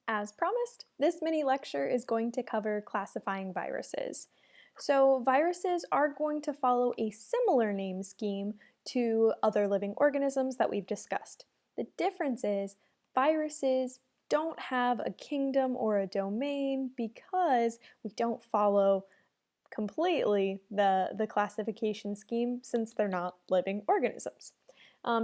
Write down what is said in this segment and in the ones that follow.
As promised, this mini lecture is going to cover classifying viruses. So viruses are going to follow a similar name scheme to other living organisms that we've discussed. The difference is viruses don't have a kingdom or a domain because we don't follow completely the classification scheme since they're not living organisms.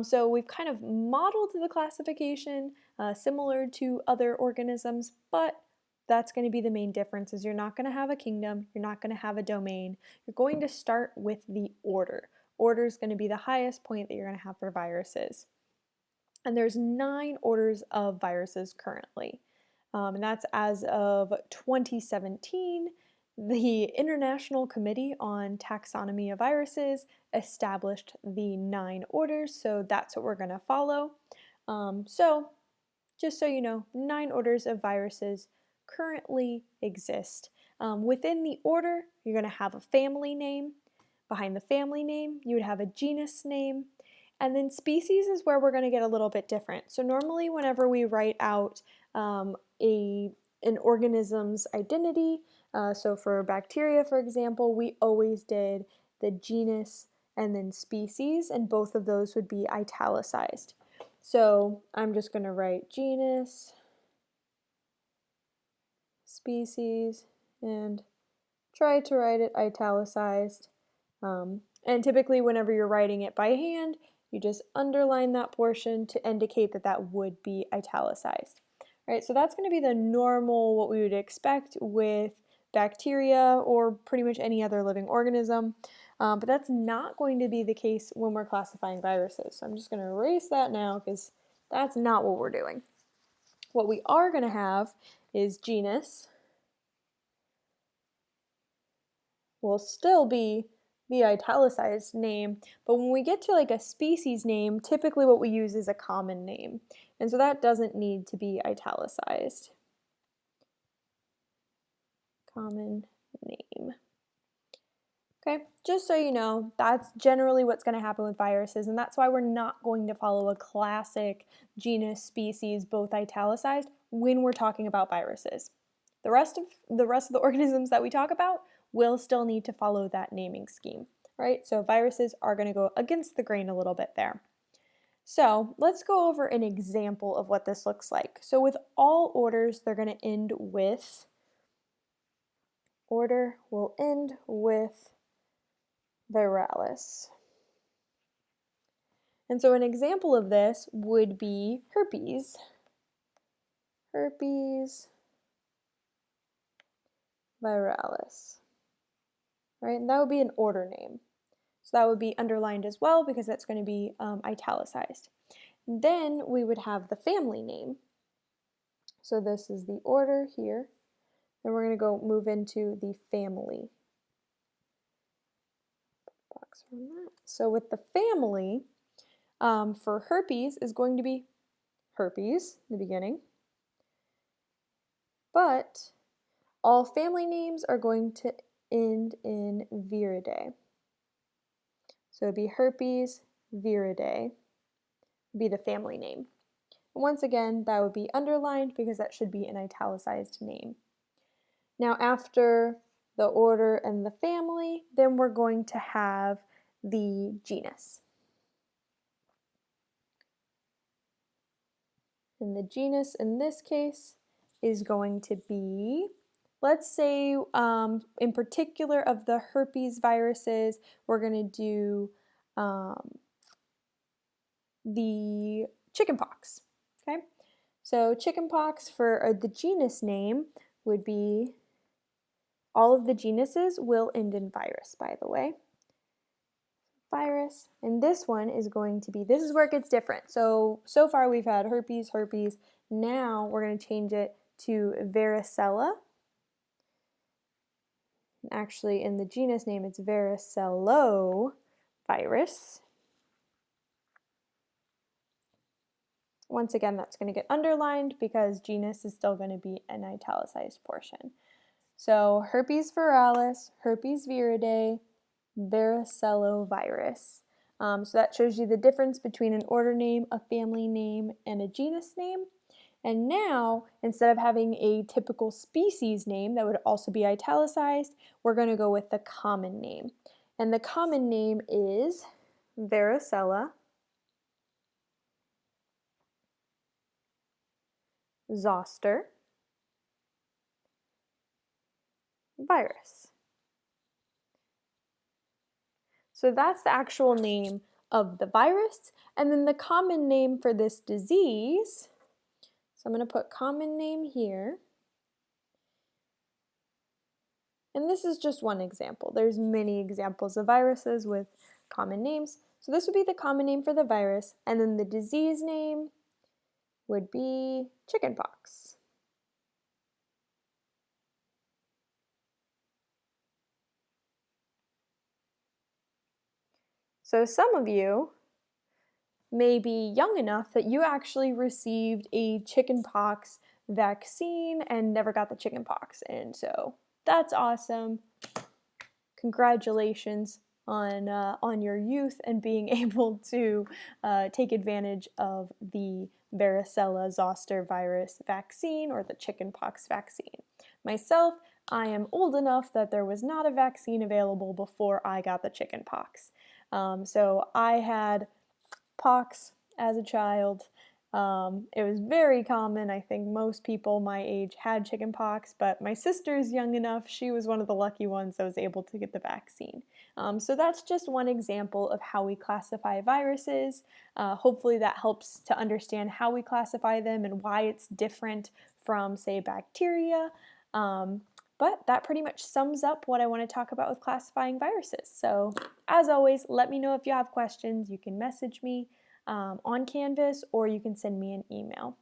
So we've kind of modeled the classification similar to other organisms, but that's going to be the main difference is you're not going to have a kingdom, you're not going to have a domain, you're going to start with the order. Order is going to be the highest point that you're going to have for viruses. And there's 9 orders of viruses currently. And that's as of 2017. The International Committee on Taxonomy of Viruses established the 9 orders, so that's what we're going to follow. So, just so you know, 9 orders of viruses currently exist. Within the order, you're going to have a family name. Behind the family name, you would have a genus name. And then species is where we're going to get a little bit different. So normally whenever we write out an organism's identity, so for bacteria, for example, we always did the genus and then species, and both of those would be italicized. So I'm just going to write genus, species, and try to write it italicized. And typically whenever you're writing it by hand, you just underline that portion to indicate that that would be italicized. Right, so that's going to be the normal, what we would expect with bacteria or pretty much any other living organism. But that's not going to be the case when we're classifying viruses. So I'm just going to erase that now because that's not what we're doing. What we are going to have is genus will still be the italicized name, but when we get to like a species name, typically what we use is a common name, and so that doesn't need to be italicized. Common name. Okay, just so you know, that's generally what's going to happen with viruses, and that's why we're not going to follow a classic genus, species, both italicized when we're talking about viruses. The rest of the organisms that we talk about will still need to follow that naming scheme, right? So viruses are going to go against the grain a little bit there. So let's go over an example of what this looks like. So with all orders, they're going to end with, order will end with viralis. And so an example of this would be herpes. Herpes viralis. Right, and that would be an order name. So that would be underlined as well because that's going to be italicized. Then we would have the family name. So this is the order here. Then we're going to go move into the family. Box around that. So with the family, for herpes is going to be herpes in the beginning. But all family names are going to end in viridae. So it would be herpes viridae, would be the family name. And once again, that would be underlined because that should be an italicized name. Now after the order and the family, then we're going to have the genus. And the genus in this case is going to be, let's say in particular of the herpes viruses, we're going to do the chickenpox. Okay, so chickenpox for the genus name would be, all of the genuses will end in virus, by the way. Virus, and this one is going to be, this is where it gets different. So far we've had herpes, herpes. Now we're going to change it to varicella. Actually, in the genus name, it's varicellovirus. Once again, that's going to get underlined because genus is still going to be an italicized portion. So herpes viralis, herpes viridae, varicellovirus. So that shows you the difference between an order name, a family name, and a genus name. And now, instead of having a typical species name that would also be italicized, we're going to go with the common name. And the common name is varicella zoster virus. So that's the actual name of the virus. And then the common name for this disease, so I'm going to put common name here. And this is just one example. There's many examples of viruses with common names. So this would be the common name for the virus, and then the disease name would be chickenpox. So some of you may be young enough that you actually received a chickenpox vaccine and never got the chickenpox, and so that's awesome. Congratulations on your youth and being able to take advantage of the varicella zoster virus vaccine or the chickenpox vaccine. Myself, I am old enough that there was not a vaccine available before I got the chickenpox. So I had pox as a child. It was very common. I think most people my age had chickenpox, but my sister's young enough. She was one of the lucky ones that was able to get the vaccine. So that's just one example of how we classify viruses. Hopefully that helps to understand how we classify them and why it's different from, say, bacteria. But that pretty much sums up what I want to talk about with classifying viruses. So as always, let me know if you have questions. You can message me on Canvas or you can send me an email.